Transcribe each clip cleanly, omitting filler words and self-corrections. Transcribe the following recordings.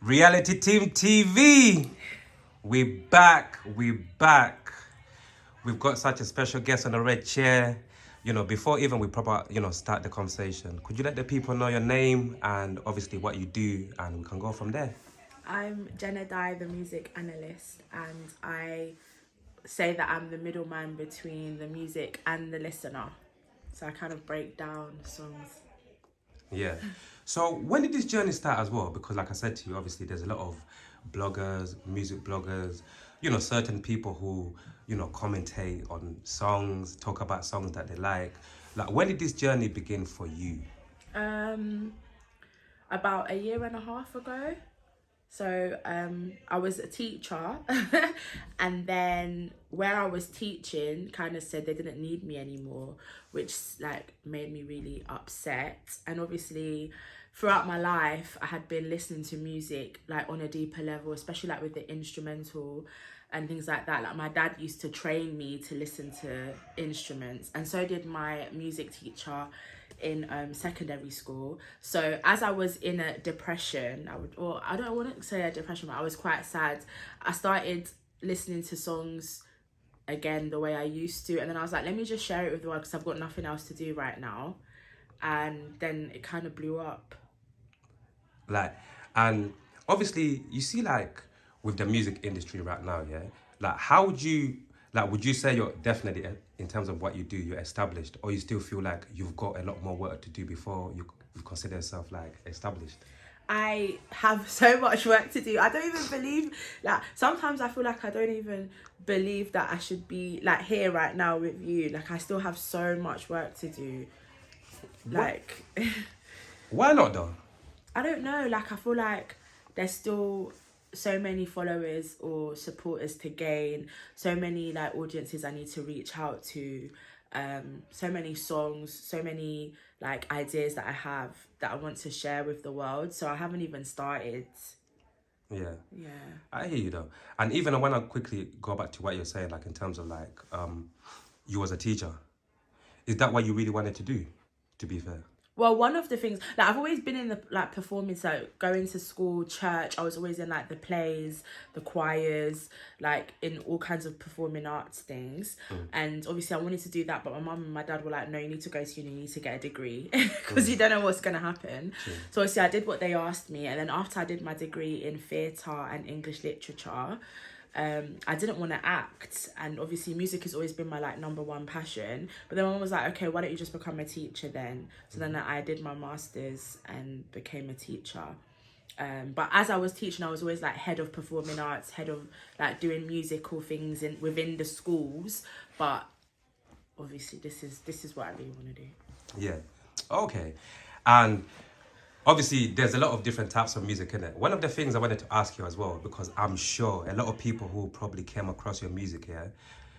Reality Team TV. We back. We've got such a special guest on the red chair. Before even we proper, start the conversation, could you let the people know your name and obviously what you do, and we can go from there? I'm Jen Adae, the music analyst, and I say that I'm the middleman between the music and the listener. So I kind of break down songs. Yeah. So when did this journey start as well? Because like I said to you, obviously there's a lot of bloggers, music bloggers, certain people who, commentate on songs, talk about songs that they like. Like, when did this journey begin for you? About a year and a half ago. So I was a teacher and then where I was teaching kind of said they didn't need me anymore, which made me really upset. And obviously throughout my life I had been listening to music on a deeper level, especially with the instrumental and things like that. Like, my dad used to train me to listen to instruments, and so did my music teacher in secondary school. So as I was in a depression, I don't want to say a depression, but I was quite sad. I started listening to songs again the way I used to, and then I was like, let me just share it with the world because I've got nothing else to do right now. And then it kind of blew up. And obviously you see, with the music industry right now, yeah, how would you say you're definitely, in terms of what you do, you're established, or you still feel like you've got a lot more work to do before you consider yourself established? I have so much work to do. I don't even believe, sometimes I feel like I don't even believe that I should be here right now with you. I still have so much work to do. Why not though? I don't know. I feel like there's still so many followers or supporters to gain, so many audiences I need to reach out to, so many songs, so many ideas that I have that I want to share with the world. So I haven't even started. Yeah. Yeah. I hear you though. And even I want to quickly go back to what you're saying, in terms of you as a teacher. Is that what you really wanted to do, to be fair? Well, one of the things, I've always been in the performing, so going to school, church. I was always in the plays, the choirs, in all kinds of performing arts things. And obviously I wanted to do that, but my mum and my dad were like, no, you need to go to uni, you need to get a degree because you don't know what's going to happen. So obviously I did what they asked me, and then after I did my degree in theatre and English literature, I didn't want to act, and obviously music has always been my number one passion. But then my mum was like, okay, why don't you just become a teacher then? So then I did my masters and became a teacher. But as I was teaching, I was always head of performing arts, head of doing musical things within the schools. But obviously this is what I really want to do. Yeah. Okay. And obviously, there's a lot of different types of music in it. One of the things I wanted to ask you as well, because I'm sure a lot of people who probably came across your music here,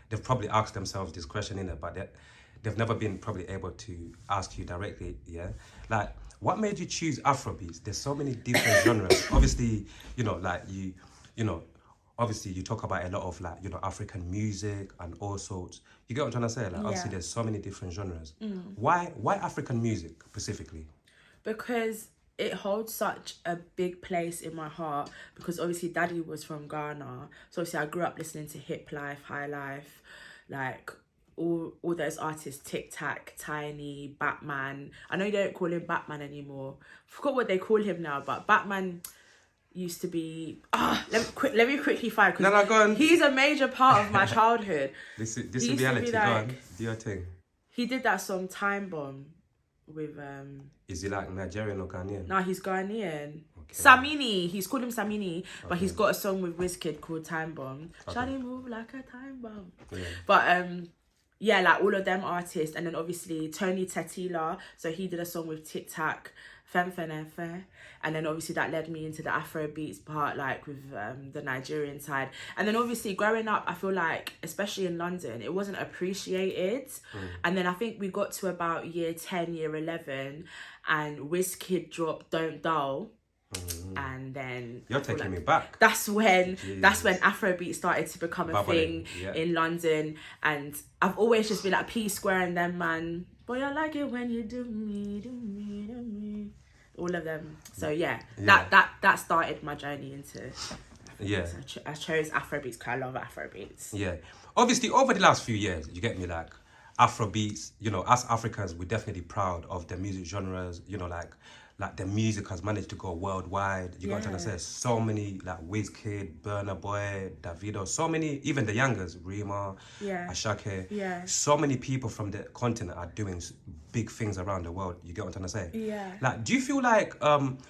they've probably asked themselves this question in it, but they've never been probably able to ask you directly, yeah? What made you choose Afrobeats? There's so many different genres. Obviously, obviously you talk about a lot of African music and all sorts. You get what I'm trying to say? Obviously there's so many different genres. Why African music specifically? Because it holds such a big place in my heart, because obviously daddy was from Ghana. So obviously I grew up listening to Hip Life, High Life, all those artists, Tic Tac, Tiny, Batman. I know you don't call him Batman anymore. I forgot what they call him now, but Batman used to be... let me quickly find, No, go on. He's a major part of my childhood. This is reality. Go on, do your thing. He did that song Time Bomb with... Is he Nigerian or Ghanaian? No, he's Ghanaian. Okay. Samini, he's called him Samini, but he's got a song with Wizkid called Time Bomb. Okay. Shawty move like a time bomb. Yeah. But all of them artists, and then obviously Tony Tetila, so he did a song with Tic Tac, Fem Fen Fe, and then obviously that led me into the Afro beats part, with the Nigerian side. And then obviously growing up, I feel especially in London, it wasn't appreciated. And then I think we got to about year 10, year 11, and Wizkid dropped Don't Dull. And then you're taking me back. That's when Afrobeat started to become a thing in London, and I've always just been P Square and them, man. Boy, I like it when you do me. all of them. So yeah, Yeah. that started my journey into. Yeah. So I chose Afrobeats because I love Afrobeats. Yeah. Obviously, over the last few years, you get me, like, Afrobeats, you know, as Africans, we're definitely proud of the music genres, you know, like the music has managed to go worldwide. You got to understand, so many, like Wizkid, Burna Boy, Davido, so many, even the youngers, Rima, Yeah. Ashake, Yeah. so many people from the continent are doing big things around the world. You get what I'm trying to say? Yeah. Like, do you feel like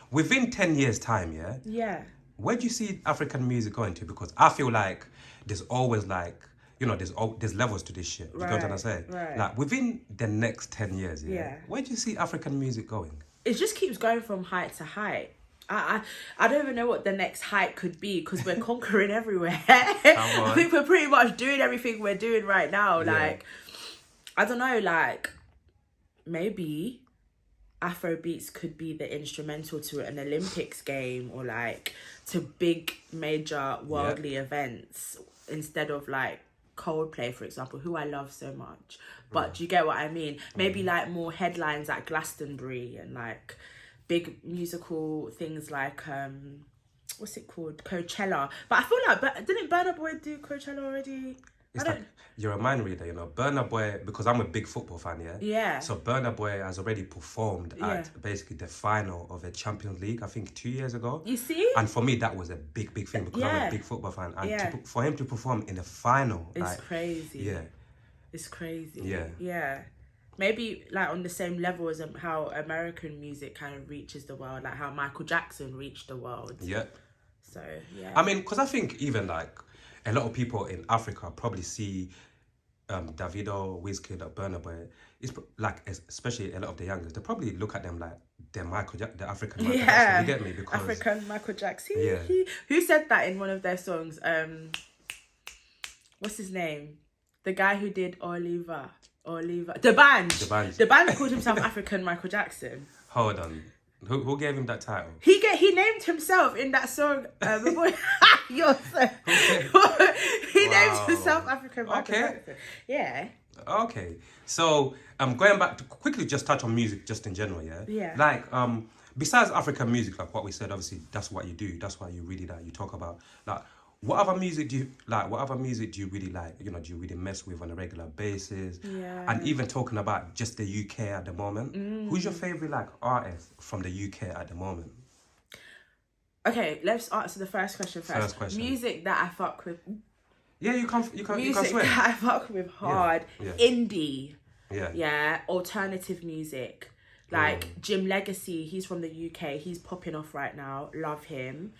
within 10 years' time, yeah? Yeah. Where do you see African music going to? Because I feel like there's always like, you know, there's levels to this shit. You get what I'm trying to say? Right. Like within the next 10 years, Yeah. where do you see African music going? It just keeps going from height to height. I don't even know what the next height could be because we're conquering everywhere. I think we're pretty much doing everything we're doing right now. Yeah. Like, I don't know, like, maybe Afrobeats could be the instrumental to an Olympics game or like to big major worldly events instead of like Coldplay, for example, who I love so much. But do you get what I mean? Maybe like more headlines at Glastonbury and like big musical things like what's it called, Coachella. But I feel like didn't Burna Boy do Coachella already? You're a mind reader, you know. Burna Boy, because I'm a big football fan, Yeah. So Burna Boy has already performed at basically the final of a Champions League, I think 2 years ago. You see? And for me, that was a big thing because I'm a big football fan. And for him to perform in the final, it's like, crazy. Yeah. It's crazy. Yeah. Yeah. Maybe like on the same level as how American music kind of reaches the world, like how Michael Jackson reached the world. Yeah. So, yeah. I mean, because I think even like a lot of people in Africa probably see Davido, Wizkid, or Burna Boy. It's like, especially a lot of the youngers, they probably look at them like the African Michael Jackson. You get me? Because African Michael Jackson. Yeah. Who said that in one of their songs? What's his name? The guy who did Oliver. The band called himself African Michael Jackson. Hold on. Who gave him that title? He named himself in that song. He named himself African Michael Jackson. Yeah. Okay. So going back to quickly just touch on music just in general, Yeah. Like besides African music, like what we said, obviously that's what you do. That's what you really like. You talk about like what other music do you like? What other music do you really like? You know, do you really mess with on a regular basis? Yeah. And even talking about just the UK at the moment, who's your favorite like artist from the UK at the moment? Okay, let's answer the first question first. First question. Music that I fuck with. Yeah, you can Music swear. that I fuck with hard. Yeah. Indie. Yeah. Yeah. Alternative music. Like Jim Legacy, he's from the UK. He's popping off right now. Love him.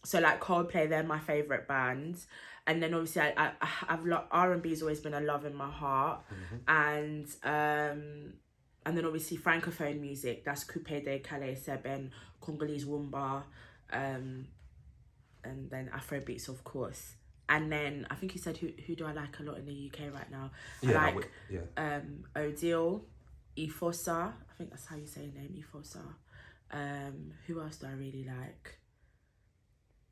So like Coldplay, they're my favourite bands. And then obviously I've R&B's always been a love in my heart. And then obviously Francophone music, that's Coupé de Calais Seben, Congolese Wumba, and then Afrobeats, of course. And then I think you said who do I like a lot in the UK right now? Yeah, I like Odile, Ifosa, I think that's how you say her name, Ifosa. Who else do I really like?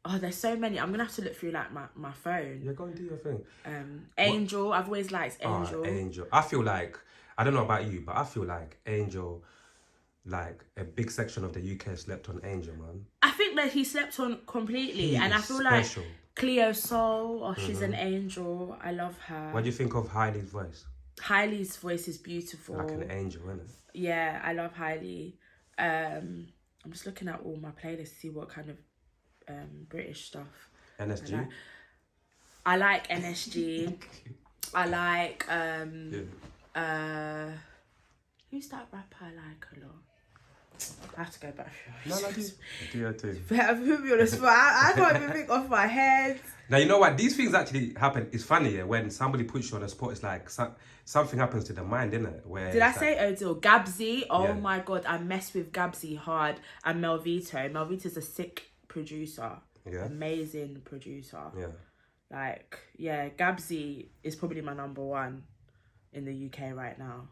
Oh, there's so many. I'm gonna have to look through like my phone. Yeah, go and do your thing. Angel, I've always liked Angel. Angel. I feel like, I don't know about you, but I feel like Angel, like a big section of the UK slept on Angel, man. I think that he slept on completely, and I feel special. like Cleo Soul, she's an angel. I love her. What do you think of Haile's voice? Haile's voice is beautiful. Like an angel, isn't it? Yeah, I love Hailey. I'm just looking at all my playlists to see what kind of British stuff. NSG? I like NSG. I like who's that rapper I like a lot? I have to go back. No, do your thing. Better put me on the spot. I can't even think off my head. Now, you know what? These things actually happen. It's funny, when somebody puts you on the spot, it's like something happens to the mind, isn't it? Where did I say Odile? Gabsy? Oh Yeah. my God, I mess with Gabsy hard. And Melvito. Melvito's a sick producer. Yeah. Amazing producer. Yeah. Like, yeah, Gabsy is probably my number one in the UK right now.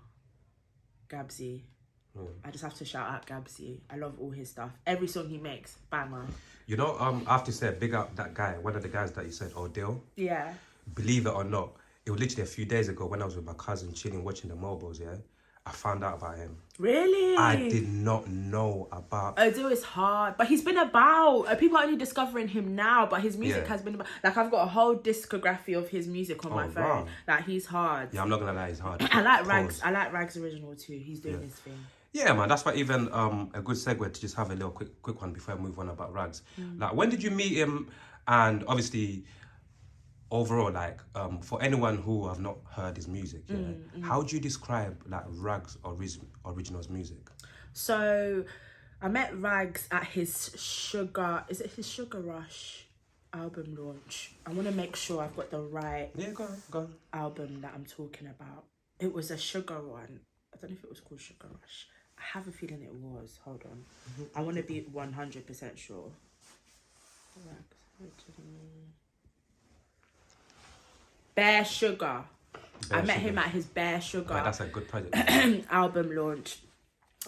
Gabsy. I just have to shout out Gabsy. I love all his stuff. Every song he makes, banger. You know, I have to say, big up that guy, one of the guys that you said, Odile. Yeah. Believe it or not, it was literally a few days ago when I was with my cousin chilling, watching the mobiles, I found out about him. Really? I did not know about. Adu is hard, but he's been about. People are only discovering him now, but his music Yeah. has been about. Like, I've got a whole discography of his music on my phone. wow. Like, he's hard. Yeah, I'm not gonna lie, he's hard. I like Pause. Rags. I like Rags original too. He's doing his thing. Yeah, man. That's why even a good segue to just have a little quick one before I move on about Rags. Like, when did you meet him? And obviously, overall, like, for anyone who have not heard his music, how would you describe like Rags original's music? So, I met Rags at his Sugar Rush album launch. I want to make sure I've got the right Go on. album that I'm talking about. It was a Sugar one. I don't know if it was called Sugar Rush. I have a feeling it was. Hold on. I want to be 100% sure. Rags original. Bare Sugar. I met him at his Bare Sugar That's a good project. album launch.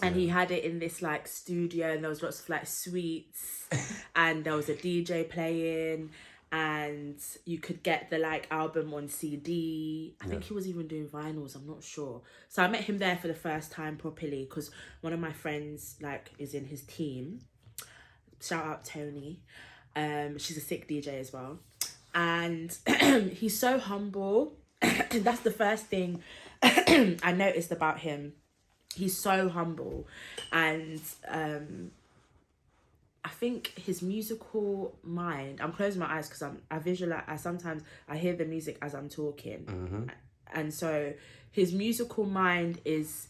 And he had it in this like studio, and there was lots of like suites, and there was a DJ playing, and you could get the like album on CD. I think he was even doing vinyls, I'm not sure. So I met him there for the first time properly because one of my friends like is in his team. Shout out Tony. She's a sick DJ as well. And he's so humble. That's the first thing I noticed about him. He's so humble, and I think his musical mind. I'm closing my eyes because I visualize. Sometimes I hear the music as I'm talking, and so his musical mind is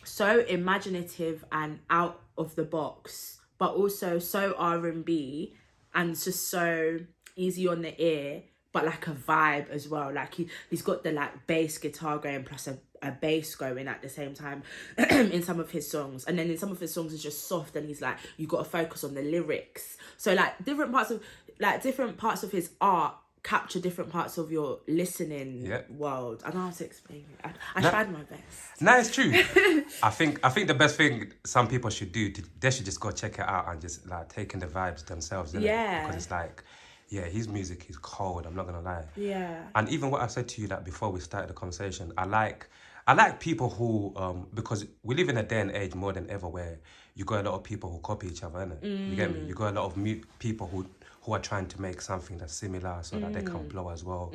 so imaginative and out of the box, but also so R&B and just so easy on the ear, but like a vibe as well. Like he's got the like bass guitar going plus a bass going at the same time in some of his songs, and then in some of his songs it's just soft, and he's like, you got to focus on the lyrics. So like different parts of his art capture different parts of your listening world. I don't know how to explain it. I tried my best. No, it's true. I think the best thing some people should do, they should just go check it out and just like take in the vibes themselves. Yeah. Because it's like, yeah, his music is cold. I'm not gonna lie. Yeah. And even what I said to you like before we started the conversation, I like people who because we live in a day and age more than ever where you got a lot of people who copy each other, innit? You get me? You got a lot of people who are trying to make something that's similar so that they can blow as well.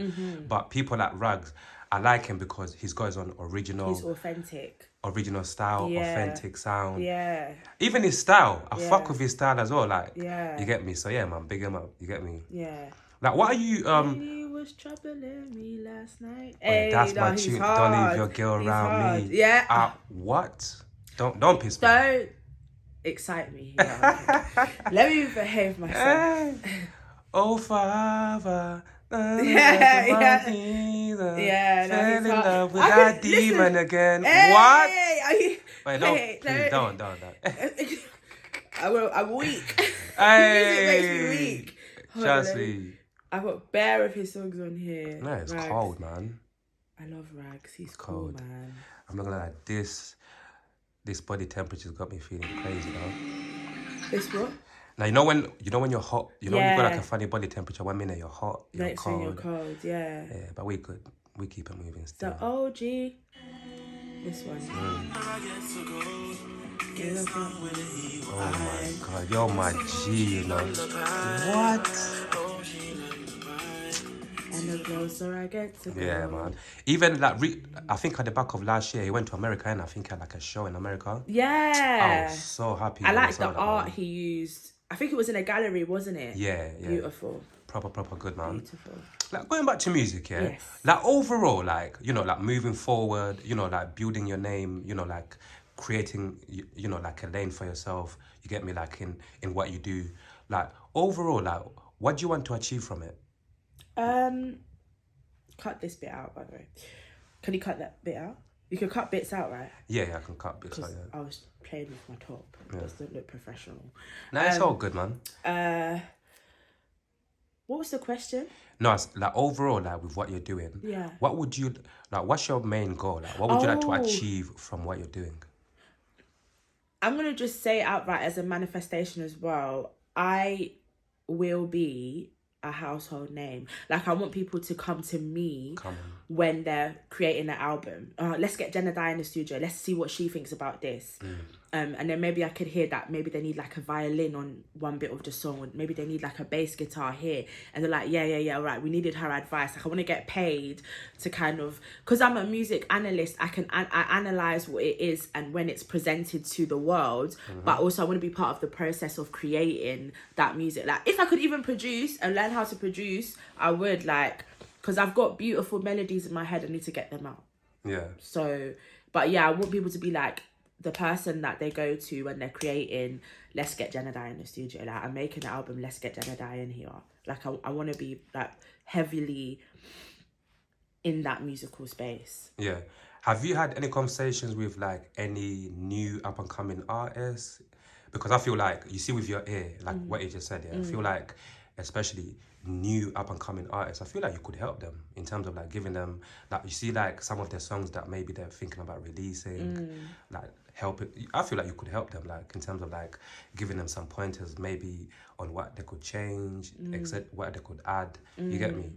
But people like Rags, I like him because he's got his own original. He's authentic. Original style, authentic sound. Yeah. Even his style, I fuck with his style as well. Like, Yeah. you get me? So yeah, man, big him up. You get me? Yeah. Like, what are you? He was troubling me last night. Hey, that's my he's tune. hard. Don't leave your girl He's around hard. me. Yeah. What? Don't piss me. Don't excite me. Yeah, okay. Let me behave myself. Oh, Father. Yeah. Fell in love with that demon again. What? Wait, don't. Please, don't. I'm weak. Hey. Music makes me weak. Trust me. I've got bare of his songs on here. No, it's Rags. cold, man. I love Rags. He's Cold. cool, man. I'm not gonna lie. This body temperature's got me feeling crazy, though. This what? Now you know when you're hot. You know when you've got like a funny body temperature. 1 minute you're hot, you're Next cold. thing you're cold, yeah. Yeah, but we keep it moving still. The OG. This one. Oh my god, you're my G, you know. What? And the closer I get to Yeah, go. man. Even like, I think at the back of last year, he went to America, and I think he had like a show in America. Yeah. I was so happy. I when like saw the that, art man. he used. I think it was in a gallery, wasn't it? Yeah. Beautiful. Proper good, man. Beautiful. Like, going back to music, yeah? Yes. Like, overall, like, you know, like, moving forward, you know, like, building your name, you know, like, creating, you know, like, a lane for yourself, you get me, like, in what you do. Like, overall, like, what do you want to achieve from it? Cut this bit out, by the way. Can you cut that bit out? You can cut bits out, right? Yeah, I can cut bits out, yeah. I was playing with my top. It doesn't look professional. No, it's all good, man. What was the question? No, it's like overall, like with what you're doing. Yeah. What would you like? What's your main goal? Like, what would you like to achieve from what you're doing? I'm gonna just say it outright as a manifestation as well. I will be a household name. Like, I want people to come to me Come on. when they're creating an album. Let's get Jen Adae in the studio. Let's see what she thinks about this. And then maybe I could hear that maybe they need like a violin on one bit of the song, or maybe they need like a bass guitar here. And they're like, yeah, right, we needed her advice. Like, I want to get paid to kind of, because I'm a music analyst, I analyze what it is and when it's presented to the world, but also I want to be part of the process of creating that music. Like, if I could even produce and learn how to produce, I would, like, because I've got beautiful melodies in my head, I need to get them out. Yeah. So, but yeah, I want people to be like, the person that they go to when they're creating, let's get Jen Adae in the studio. Like, I'm making an album, let's get Jen Adae in here. Like, I want to be like heavily in that musical space. Yeah. Have you had any conversations with like any new up and coming artists? Because I feel like, you see with your ear, like what you just said, I feel like, especially new up and coming artists, I feel like you could help them in terms of like giving them, like, you see like some of their songs that maybe they're thinking about releasing, like helping. I feel like you could help them, like in terms of like giving them some pointers maybe on what they could change, except what they could add. You get me?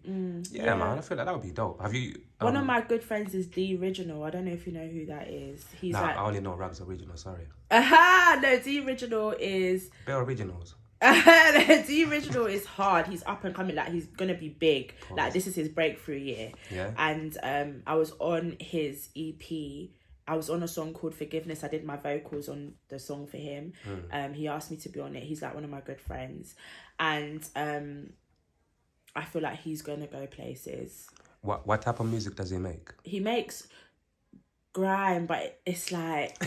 Yeah, man, I feel like that would be dope. Have you One of my good friends is The Original. I don't know if you know who that is. He's nah, like, I only know Rags Original, sorry. no, The Original is They're originals. The Original is hard. He's up and coming. Like, he's gonna be big. Pause. Like, this is his breakthrough year. Yeah. And I was on his EP. I was on a song called Forgiveness. I did my vocals on the song for him. He asked me to be on it. He's like one of my good friends, and I feel like he's gonna go places. What type of music does he make? He makes grime, but it's like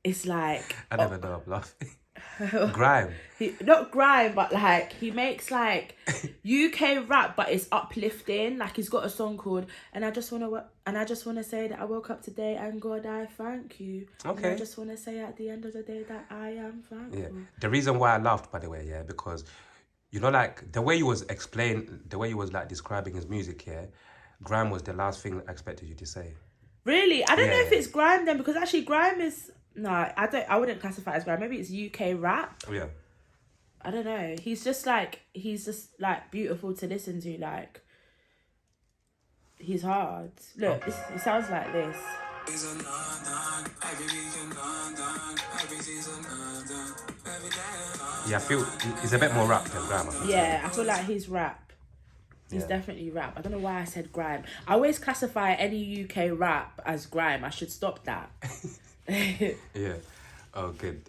it's like I never know, I'm laughing. Grime. Not grime, but like he makes like UK rap, but it's uplifting. Like, he's got a song called "And I just wanna say that I woke up today and God I thank you." Okay. And I just wanna say at the end of the day that I am thankful. Yeah. The reason why I laughed, by the way, because you know, like the way you was like describing his music, grime was the last thing I expected you to say. Really, I don't know if it's grime then, because actually grime is I wouldn't classify it as grime. Maybe it's UK rap. Yeah. I don't know. He's just like beautiful to listen to. Like, he's hard. Look, it sounds like this. Yeah, I feel it's a bit more rap than grime. I feel like he's rap. He's definitely rap. I don't know why I said grime. I always classify any UK rap as grime. I should stop that. Yeah. Oh, good.